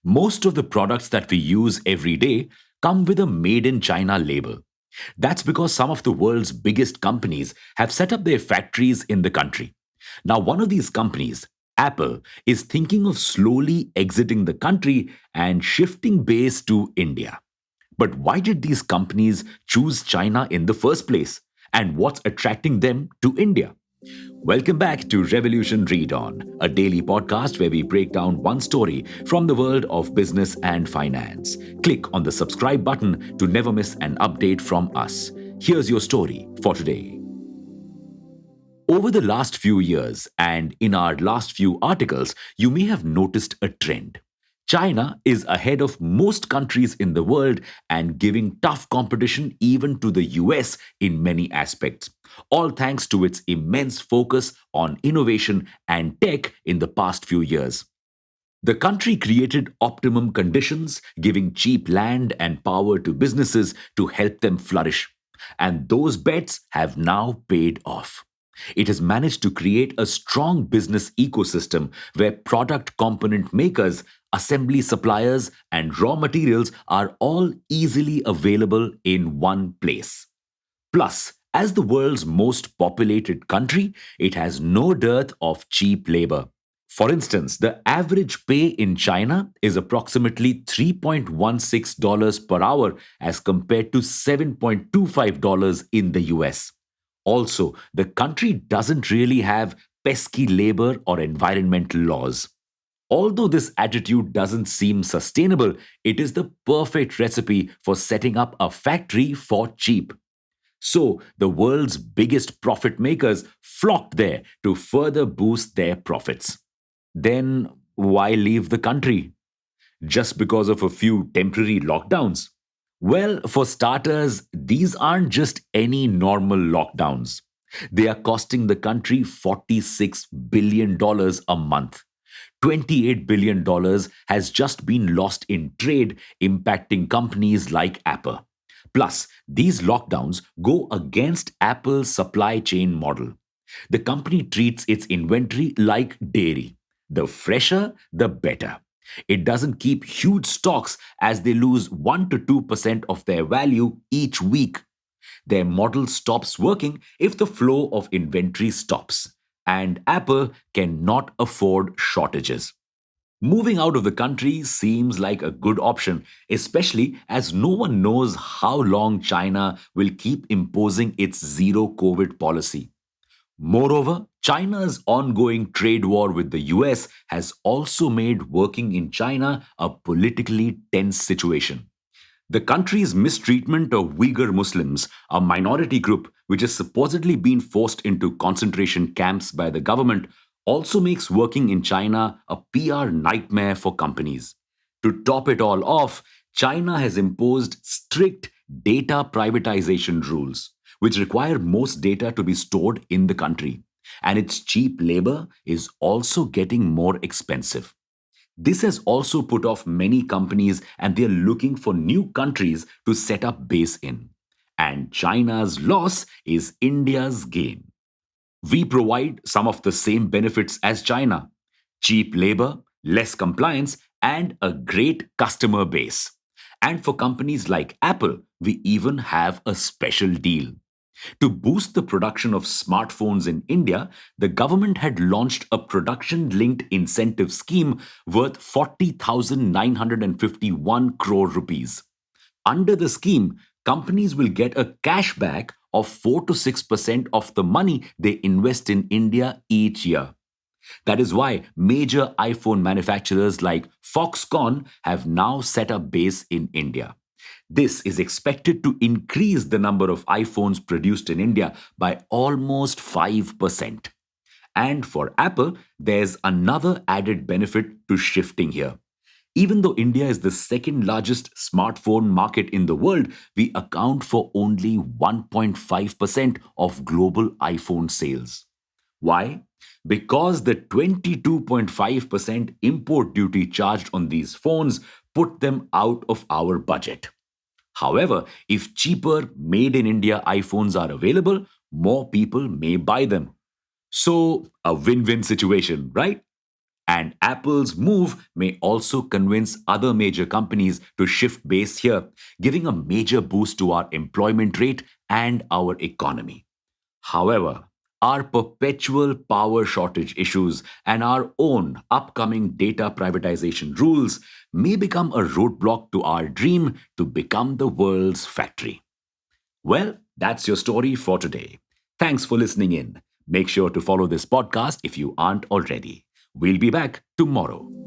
Most of the products that we use every day come with a Made in China label. That's because some of the world's biggest companies have set up their factories in the country. Now, one of these companies, Apple, is thinking of slowly exiting the country and shifting base to India. But why did these companies choose China in the first place? And what's attracting them to India? Welcome back to Revolution Read On, a daily podcast where we break down one story from the world of business and finance. Click on the subscribe button to never miss an update from us. Here's your story for today. Over the last few years and in our last few articles, you may have noticed a trend. China is ahead of most countries in the world and giving tough competition even to the US in many aspects, all thanks to its immense focus on innovation and tech in the past few years. The country created optimum conditions, giving cheap land and power to businesses to help them flourish. And those bets have now paid off. It has managed to create a strong business ecosystem where product component makers, assembly suppliers, and raw materials are all easily available in one place. Plus, as the world's most populated country, it has no dearth of cheap labor. For instance, the average pay in China is approximately $3.16 per hour as compared to $7.25 in the US. Also, the country doesn't really have pesky labor or environmental laws. Although this attitude doesn't seem sustainable, it is the perfect recipe for setting up a factory for cheap. So, the world's biggest profit makers flocked there to further boost their profits. Then, why leave the country? Just because of a few temporary lockdowns? Well, for starters, these aren't just any normal lockdowns. They are costing the country $46 billion dollars a month. $28 billion dollars has just been lost in trade, impacting companies like Apple. Plus, these lockdowns go against Apple's supply chain model. The company treats its inventory like dairy. The fresher, the better. It doesn't keep huge stocks as they lose 1 to 2% of their value each week. Their model stops working if the flow of inventory stops, and Apple cannot afford shortages. Moving out of the country seems like a good option, especially as no one knows how long China will keep imposing its zero COVID policy. Moreover, China's ongoing trade war with the US has also made working in China a politically tense situation. The country's mistreatment of Uyghur Muslims, a minority group which has supposedly been forced into concentration camps by the government, also makes working in China a PR nightmare for companies. To top it all off, China has imposed strict data privatization rules, which require most data to be stored in the country. And its cheap labor is also getting more expensive. This has also put off many companies and they're looking for new countries to set up base in. And China's loss is India's gain. We provide some of the same benefits as China: cheap labor, less compliance, and a great customer base. And for companies like Apple, we even have a special deal. To boost the production of smartphones in India, the government had launched a production linked incentive scheme worth 40,951 crore rupees. Under the scheme, companies will get a cashback of 4 to 6% of the money they invest in India each year. That is why major iPhone manufacturers like Foxconn have now set up base in India. This is expected to increase the number of iPhones produced in India by almost 5%. And for Apple, there's another added benefit to shifting here. Even though India is the second largest smartphone market in the world, we account for only 1.5% of global iPhone sales. Why? Because the 22.5% import duty charged on these phones put them out of our budget. However, if cheaper made in India iPhones are available, more people may buy them. So, a win win situation, right? And Apple's move may also convince other major companies to shift base here, giving a major boost to our employment rate and our economy. However, our perpetual power shortage issues and our own upcoming data privatization rules may become a roadblock to our dream to become the world's factory. Well, that's your story for today. Thanks for listening in. Make sure to follow this podcast if you aren't already. We'll be back tomorrow.